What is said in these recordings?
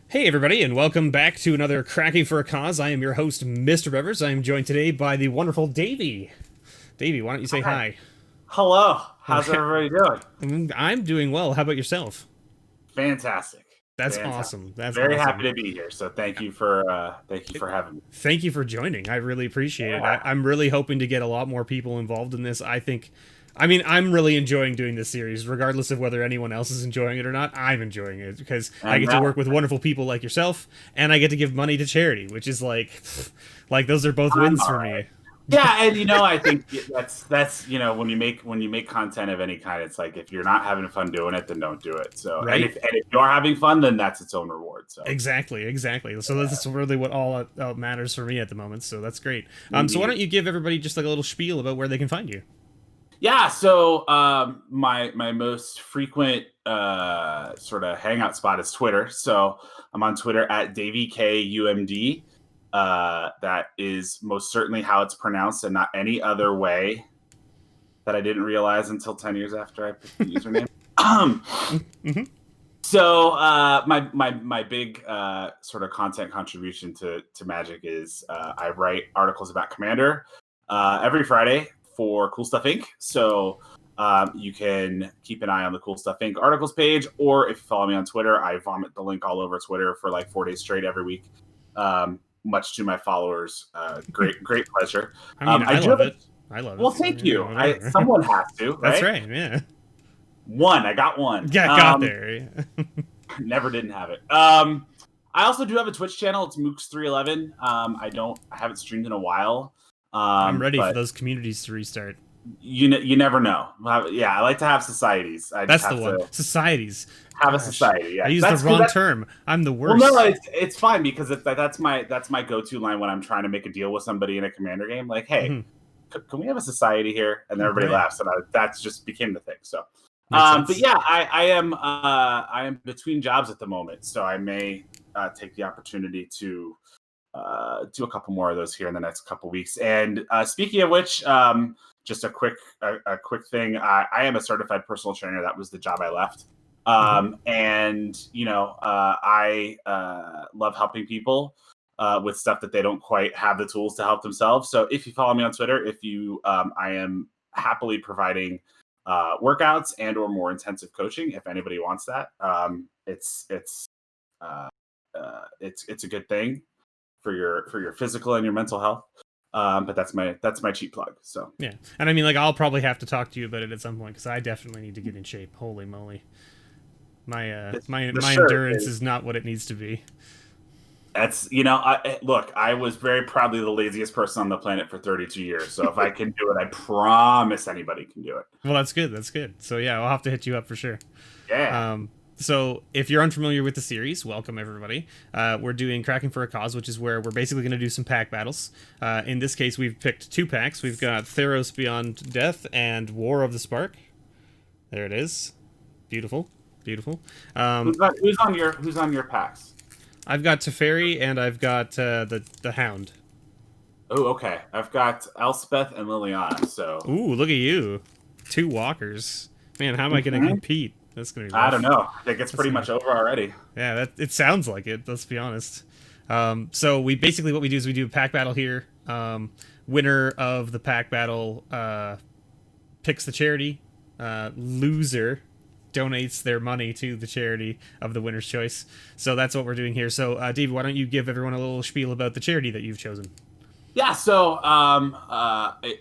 Hey everybody, and welcome back to another Cracking for a Cause. I am your host, MrBevers. I am joined today by the wonderful Davie. Davie, why don't you say Hi. hi? Hello. How's everybody doing? I'm doing well. How about yourself? Fantastic. That's Fantastic. awesome. That's Very happy awesome. to be here. So thank you for having me. Thank you for joining. I really appreciate it. Yeah. I'm really hoping to get a lot more people involved in this. I'm really enjoying doing this series, regardless of whether anyone else is enjoying it or not. I'm enjoying it because I And get to work with wonderful people like yourself, and I get to give money to charity, which is like those are both I'm wins all for right. me. Yeah, and I think that's when you make content of any kind, it's like if you're not having fun doing it, then don't do it. So and Right? if you're having fun, then that's its own reward. So Exactly, exactly. So that's really what all matters for me at the moment. So that's great. So why don't indeed. you give everybody just like a little spiel about where they can find you? Yeah, so my most frequent sort of hangout spot is Twitter. So I'm on Twitter at DavieKUMD. That is most certainly how it's pronounced, and not any other way that I didn't realize until 10 years after I picked the username. Um, Mm-hmm. so my big sort of content contribution to Magic is I write articles about Commander every Friday for Cool Stuff Inc. So you can keep an eye on the Cool Stuff Inc. articles page, or if you follow me on Twitter, I vomit the link all over Twitter for like 4 days straight every week. Much to my followers, great pleasure. I mean, I I do love have a it. I love it. well, So thank yeah, you. whatever. Someone has to, That's right? right. Yeah. I got one. Got there. Never didn't have it. I also do have a Twitch channel. It's Mooks311. I haven't streamed in a while. I'm ready for But those communities to restart. you never know. Yeah, I like to have societies. I just That's the have one. to Societies. have a Gosh, society. I Yeah, used the that's because wrong term. I'm the well, no, worst. it's fine because that's my go-to line when I'm trying to make a deal with somebody in a commander game. Like, hey, Hmm. can we have a society here? And everybody Right. laughs, and that's just became the thing. So, Makes but sense. yeah, I am between jobs at the moment, so I may take the opportunity to do a couple more of those here in the next couple weeks. And speaking of which, just a quick thing. I am a certified personal trainer. That was the job I left. Hmm. And I love helping people with stuff that they don't quite have the tools to help themselves. So if you follow me on Twitter, I am happily providing workouts and or more intensive coaching if anybody wants that. Uh, it's a good thing for your physical and your mental health. But that's my cheap plug. So Yeah, and I mean, like, I'll probably have to talk to you about it at some point because I definitely need to get in shape. Holy moly, my this my the my shirt endurance is is not what it needs to be. that's look, I was very proudly the laziest person on the planet for 32 years. So if I can do it, I promise anybody can do it. Well, that's good. That's good. So yeah, I'll have to hit you up for sure. Yeah. So if you're unfamiliar with the series, welcome everybody. We're doing Cracking for a Cause, which is where we're basically going to do some pack battles. In this case, we've picked two packs. We've got Theros Beyond Death and War of the Spark. There it is. Beautiful, beautiful. Um, Who's on your packs? I've got Teferi and I've got the Hound. Oh, okay. I've got Elspeth and Liliana. So Ooh, look at you, two walkers. Man, how am I going to mhm. compete? That's going to be I don't rough. know. I think it's That's pretty gonna much over already. Yeah, that it sounds like it. Let's be honest. So we basically what we do is we do a pack battle here. Winner of the pack battle picks the charity. Loser donates their money to the charity of the winner's choice. So that's what we're doing here. So, Dave, why don't you give everyone a little spiel about the charity that you've chosen? Yeah, so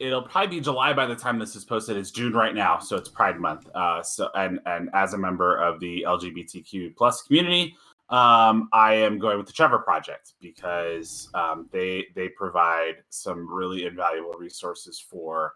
it'll probably be July by the time this is posted. It's June right now, so it's Pride Month. And as a member of the LGBTQ plus community, I am going with the Trevor Project because they provide some really invaluable resources for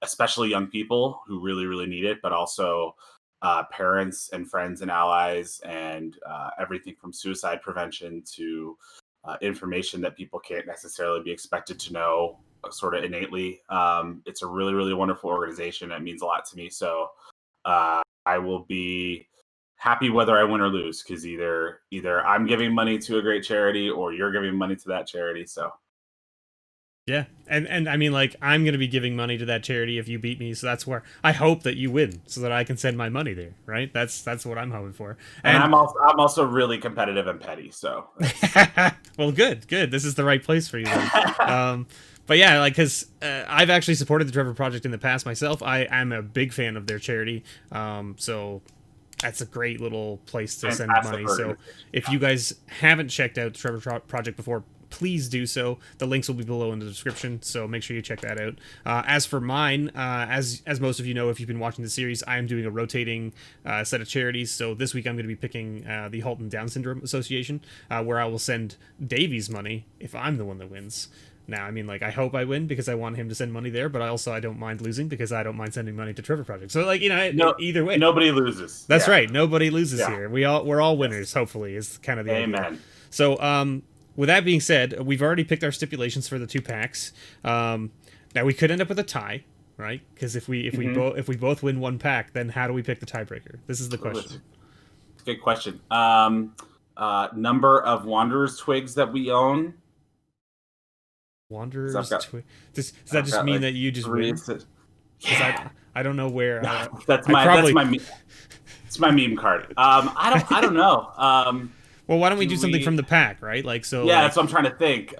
especially young people who really need it, but also parents and friends and allies, and everything from suicide prevention to information that people can't necessarily be expected to know sort of innately. It's a really wonderful organization. It means a lot to me. So I will be happy whether I win or lose because either I'm giving money to a great charity or you're giving money to that charity. So Yeah, and I mean, like, I'm gonna be giving money to that charity if you beat me, so that's where I hope that you win, so that I can send my money there, right? That's what I'm hoping for. And And I'm also really competitive and petty, so well, good. This is the right place for you then. But yeah, like, because I've actually supported the Trevor Project in the past myself. I am a big fan of their charity, so that's a great little place to send fantastic money. So organization. if you guys haven't checked out the Trevor Project before, please do so. The links will be below in the description, so make sure you check that out. As for mine, as most of you know, if you've been watching the series, I am doing a rotating set of charities. So this week I'm going to be picking the Halton Down Syndrome Association, where I will send Davie's money if I'm the one that wins. Now, I mean, like, I hope I win because I want him to send money there, but I don't mind losing because I don't mind sending money to Trevor Project. So, like, either way, nobody loses. That's right. Nobody loses here. We're all winners. Hopefully, is kind of the Amen. idea. So, with that being said, we've already picked our stipulations for the 2 packs. Now we could end up with a tie, right? Because if we both win 1 pack, then how do we pick the tiebreaker? This is the question. Good question. Number of Wanderers twigs that we own. Wanderers twigs. Does that just mean that you just win? Yeah. I don't know where. That's my meme card. I don't know. Well, why don't we do something from the pack, right? Like, so. Yeah, like, that's what I'm trying to think.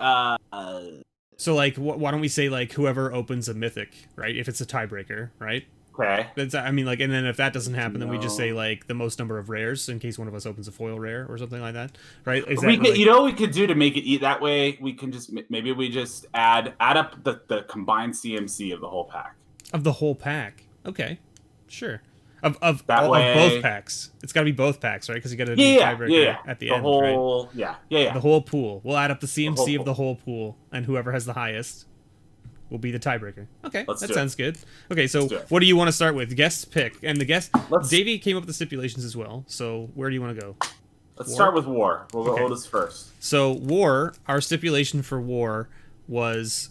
So, like, why don't we say, like, whoever opens a mythic, right? If it's a tiebreaker, right? Okay. I mean, like, and then if that doesn't happen, then we just say, like, the most number of rares in case one of us opens a foil rare or something like that, right? Is that, you know what we could do to make it that way? We can just maybe we just add up the combined CMC of the whole pack. Of the whole pack. Okay, sure. Of way, both packs. It's got to be both packs, right? Because you got to do the tiebreaker at the end, whole, right? Yeah. The whole pool. We'll add up the CMC of the whole pool, and whoever has the highest will be the tiebreaker. Okay, that sounds good. Okay, so what do you want to start with? Guest pick, and the guest. Davie came up with the stipulations as well. So where do you want to go? Let's start with War. We'll go oldest first. So War, our stipulation for War was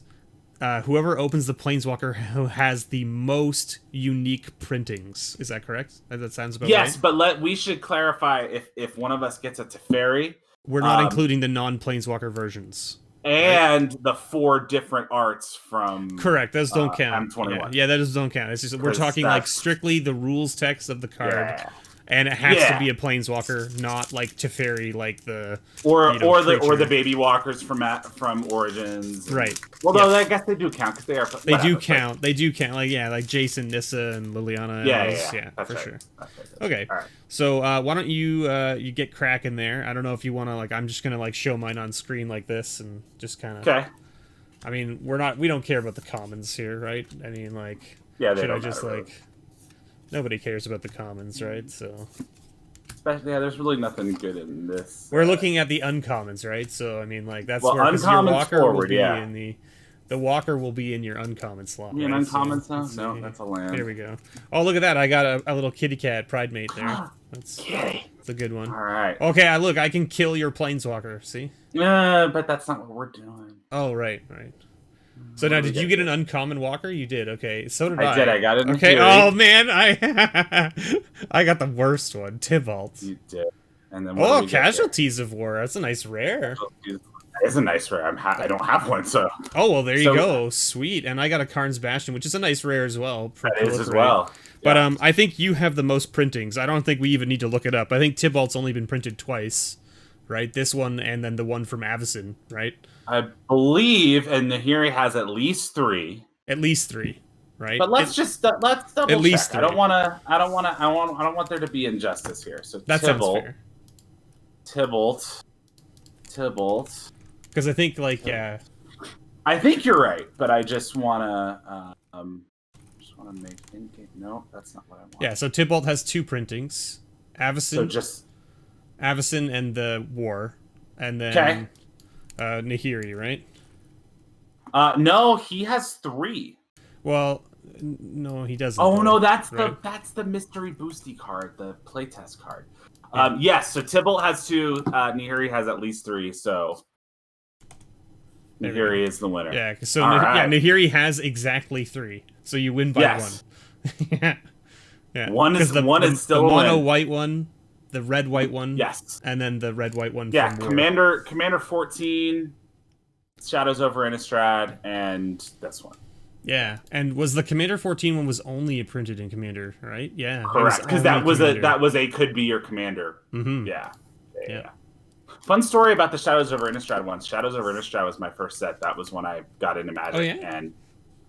whoever opens the Planeswalker who has the most unique printings. Is that correct? That sounds about right? Yes, but we should clarify if one of us gets a Teferi. We're not including the non-Planeswalker versions. And the 4 different arts from... Correct, those don't count. M21. Yeah, those don't count. It's just we're talking like strictly the rules text of the card. Yeah. And it has to be a Planeswalker, not like Teferi, like the or the baby walkers from Origins. Right. Although I guess they do count because they are. They do count. They do count. Like Jason, Nissa, and Liliana. Yeah, for right. sure. Right. Okay. All right. So why don't you get Crackin there? I don't know if you want to like. I'm just gonna like show mine on screen like this and just kind of. Okay. I mean, we don't care about the commons here, right? I mean, like. Yeah. Should I just like. Nobody cares about the commons, right? So, there's really nothing good in this. We're looking at the uncommons, right? So, I mean, like that's where your walker will be in the walker will be in your uncommon slot. You right? Uncommon slot? No, that's a land. Here we go. Oh, look at that! I got a little kitty cat pride mate there. That's a good one. All right. Okay, I can kill your planeswalker. See? But that's not what we're doing. Oh, right. So now, did you get an uncommon walker? You did. Okay, so did I. I did. I got it. Okay. Oh man, I got the worst one. Tybalt. You did. And then Casualties of War. That's a nice rare. It's a nice rare. I don't have one, so. Oh well, there you go. Sweet. And I got a Karn's Bastion, which is a nice rare as well. That is as well. But I think you have the most printings. I don't think we even need to look it up. I think Tybalt's only been printed twice, right? This one and then the one from Avacyn, right? I believe, and Nahiri has at least 3. At least 3, right? But let's double at least check. 3. I don't want there to be injustice here. So that sounds fair. Tybalt. Because I think I think you're right, but I just wanna make thinking. No, that's not what I want. Yeah, so Tybalt has 2 printings. Avacyn. Avacyn and the War, and then Nahiri, right? No, he has 3. Well, no, he doesn't. Oh no, that's the mystery boosty card, the playtest card. Yes, so Tybalt has 2. Nahiri has at least 3. So Nahiri is the winner. Yeah, so Nahiri has exactly 3. So you win by 1. Yeah. One is still the a mono win. White one, the red white one. Yes. And then the red white one. Yeah, from War. Commander 14. Shadows over Innistrad, and this one. Yeah, and was the Commander 14 one was only printed in Commander, right? Yeah, correct. Because that was a could be your commander. Mm-hmm. Yeah. Fun story about the Shadows over Innistrad ones. Shadows over Innistrad was my first set. That was when I got into Magic. Oh, yeah? And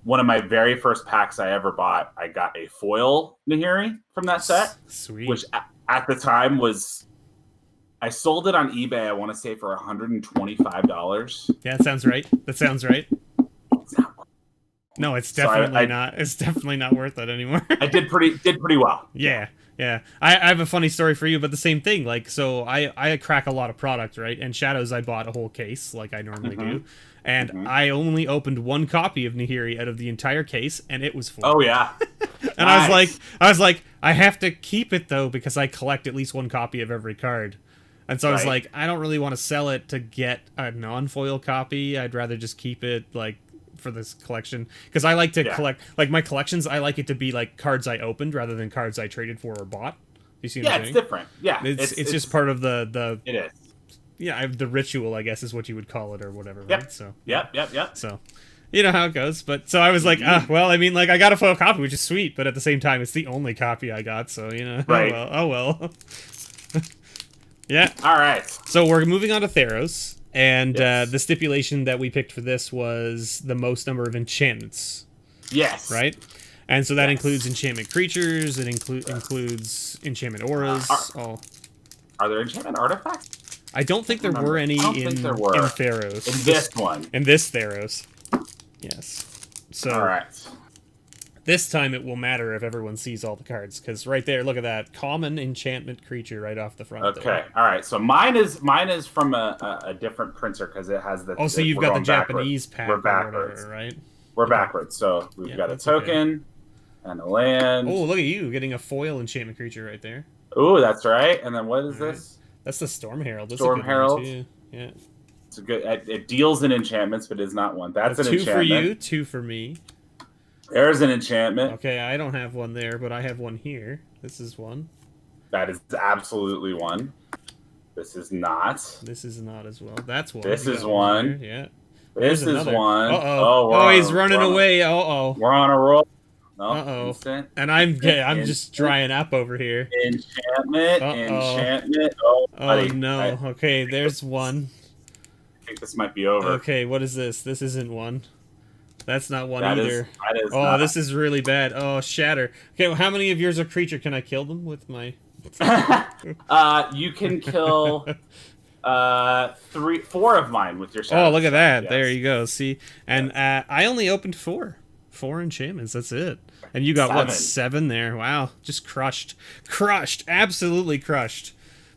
one of my very first packs I ever bought, I got a foil Nahiri from that set. Sweet. Which at the time was, I sold it on eBay, I want to say for $125. Yeah, that sounds right. No, it's definitely not. It's definitely not worth it anymore. I did pretty well. Yeah. I have a funny story for you, but the same thing. Like, so I crack a lot of product, right? And Shadows, I bought a whole case, like I normally do, and I only opened one copy of Nahiri out of the entire case, and it was full. Oh yeah. And nice. I was like, I have to keep it though because I collect at least one copy of every card. And so I was like, I don't really want to sell it to get a non-foil copy. I'd rather just keep it like for this collection because I like to collect like my collections. I like it to be like cards I opened rather than cards I traded for or bought. You see what I'm saying? It's different. Yeah, it's just part of the it is. Yeah, the ritual, I guess, is what you would call it or whatever. Right? So yep. So you know how it goes. But so I was like, well, I mean, like I got a foil copy, which is sweet, but at the same time, it's the only copy I got. So you know, right? Oh well. Yeah. All right. So we're moving on to Theros. And the stipulation that we picked for this was the most number of enchantments. Yes. Right? And so that includes enchantment creatures, it includes enchantment auras. Are there enchantment artifacts? I don't think there were any in Theros. In this one. In this Theros. Yes. So all right. This time it will matter if everyone sees all the cards, because right there, look at that common enchantment creature right off the front. Okay, there. All right. So mine is from a different printer because it has the. Oh, so you've got the Japanese pack. We're backwards, whatever, right? We're backwards. So we've got a token and a land. Oh, look at you getting a foil enchantment creature right there. Oh, that's right. And then what is this? That's the Storm Herald. That's Storm Herald. Too. Yeah. It's a good. It deals in enchantments, but is not one. That's an two enchantment. Two for you, two for me. There's an enchantment. Okay, I don't have one there, but I have one here. This is one. That is absolutely one. This is not. This is not as well. That's one. This is one. Yeah. This is one. Uh-oh. Oh, he's running away. Uh-oh. We're on a roll. No, uh-oh. Instant. And I'm just drying up over here. Enchantment. Enchantment. Oh, no. Okay, there's one. I think this might be over. Okay, what is this? This isn't one. That's not one either. That is not. This is really bad. Oh, shatter. Okay, well, how many of yours are creature? Can I kill them with my... you can kill 4 of mine with your shatter. Oh, look at that. Yes. There you go. See? And I only opened 4. 4 enchantments. That's it. And you got, 7. What, 7 there? Wow. Just crushed. Crushed. Absolutely crushed.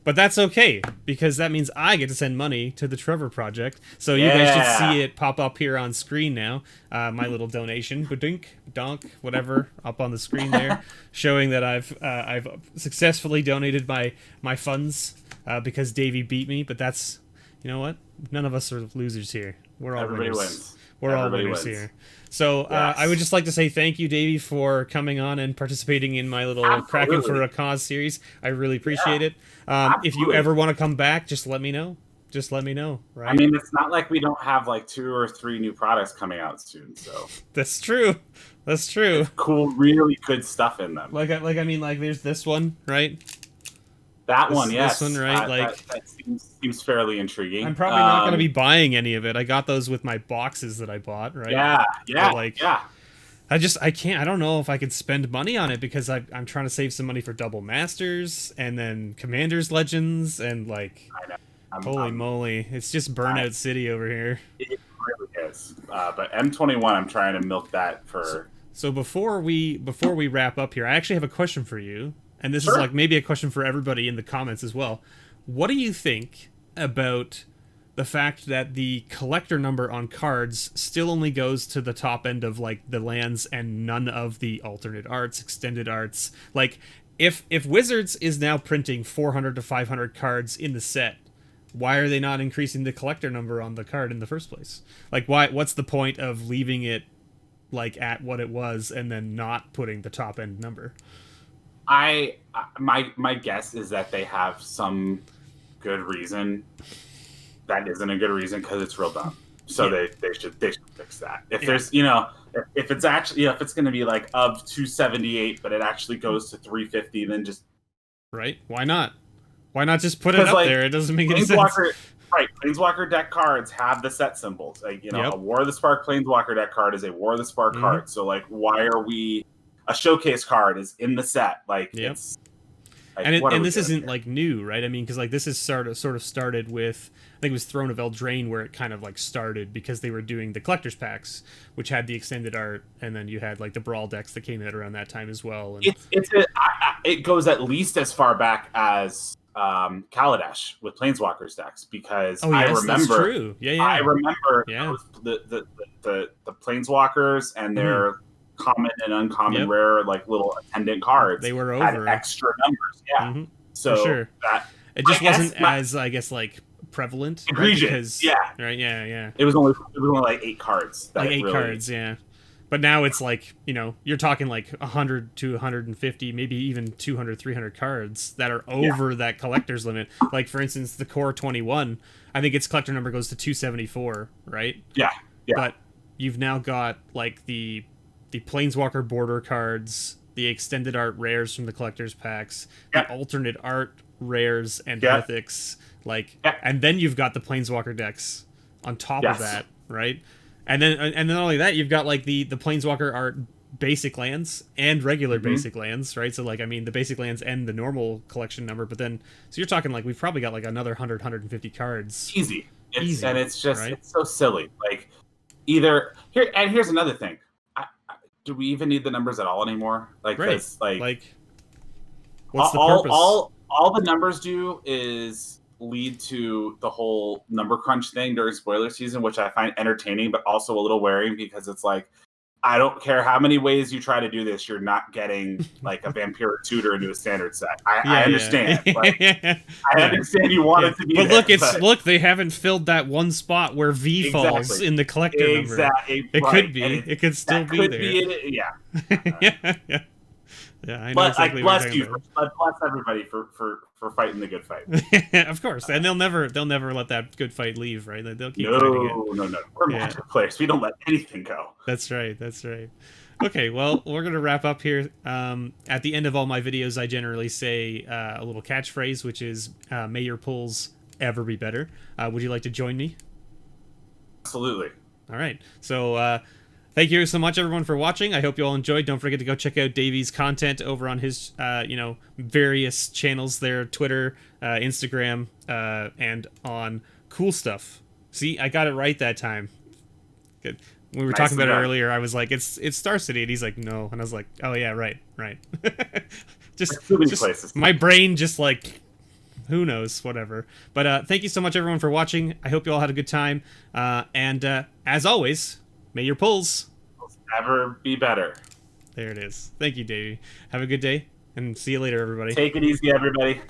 But that's okay, because that means I get to send money to the Trevor Project. So you guys should see it pop up here on screen now. My little donation, badink, donk, whatever, up on the screen there, showing that I've successfully donated my funds because Davie beat me. But that's, you know what? None of us are losers here. We're all winners. Wins. We're all winners here. So I would just like to say thank you, Davie, for coming on and participating in my little Crackin' for a Cause series. I really appreciate it. If you ever want to come back, just let me know. Just let me know, right? I mean, it's not like we don't have like 2 or 3 new products coming out soon, so. That's true. That's true. Cool, really good stuff in them. Like I mean, like there's this one, right? That one, yes. This one, right? That seems fairly intriguing. I'm probably not going to be buying any of it. I got those with my boxes that I bought, right? Yeah. I don't know if I could spend money on it because I'm trying to save some money for Double Masters and then Commander's Legends and like... I know. Holy moly. It's just Burnout City over here. It really is. But M21, I'm trying to milk that for... So before we wrap up here, I actually have a question for you. And this is like maybe a question for everybody in the comments as well. What do you think about the fact that the collector number on cards still only goes to the top end of like the lands and none of the alternate arts, extended arts? Like if Wizards is now printing 400 to 500 cards in the set, why are they not increasing the collector number on the card in the first place? Like what's the point of leaving it like at what it was and then not putting the top end number? My guess is that they have some good reason that isn't a good reason because it's real dumb. So they should fix that. If there's if it's actually if it's going to be like of 278, but it actually goes to 350, then just right. Why not? Why not just put it up there? It doesn't make any sense. Right, Planeswalker deck cards have the set symbols. Like, a War of the Spark Planeswalker deck card is a War of the Spark card. So, like, why are we... A showcase card is in the set. Like, it's... Like, and this isn't, like, new, right? I mean, because, like, this is sort of started with... I think it was Throne of Eldraine where it kind of, like, started because they were doing the collector's packs, which had the extended art, and then you had, like, the Brawl decks that came out around that time as well. And it goes at least as far back as... Kaladesh with Planeswalkers decks, because I remember that's true. I remember the Planeswalkers and their common and uncommon rare like little attendant cards. They were had over extra numbers, So for sure. That it just wasn't as I guess like prevalent, egregious, right? Yeah. It was only like 8 cards. Like 8 cards, yeah. But now it's like, you're talking like 100 to 150, maybe even 200, 300 cards that are over that collector's limit. Like, for instance, the Core 21, I think its collector number goes to 274, right? Yeah. But you've now got, like, the Planeswalker border cards, the extended art rares from the collector's packs, the alternate art rares and mythics, and then you've got the Planeswalker decks on top of that, right? And then not only that, you've got like the Planeswalker art basic lands and regular basic lands, right? So like, I mean, the basic lands and the normal collection number, but then, so you're talking like, we've probably got like another 100, 150 cards. Easy. And it's just, it's so silly. Like here's another thing. Do we even need the numbers at all anymore? Like, what's the purpose? All the numbers do is lead to the whole number crunch thing during spoiler season, which I find entertaining, but also a little wearing, because it's like, I don't care how many ways you try to do this, you're not getting like a Vampiric Tutor into a standard set. I understand. I understand you want it to be but look, they haven't filled that one spot where V falls in the collector number. It could be. It could still be there. Yeah, I know exactly what you're talking about. Bless everybody for fighting the good fight. Of course, and they'll never let that good fight leave, right? They'll keep fighting it. No. We're Magic players. We don't let anything go. That's right. Okay, well, we're gonna wrap up here. At the end of all my videos, I generally say a little catchphrase, which is "May your pulls ever be better." Would you like to join me? Absolutely. All right. So. Thank you so much, everyone, for watching. I hope you all enjoyed. Don't forget to go check out Davie's content over on his, various channels there, Twitter, Instagram, and on Cool Stuff. See, I got it right that time. Good. When we were talking about it earlier, I was like, it's Star City, and he's like, no. And I was like, oh, yeah, right. just places. My brain just like... Who knows? Whatever. But thank you so much, everyone, for watching. I hope you all had a good time. And as always... May your pulls ever be better. There it is. Thank you, Davie. Have a good day, and see you later, everybody. Take it easy, everybody.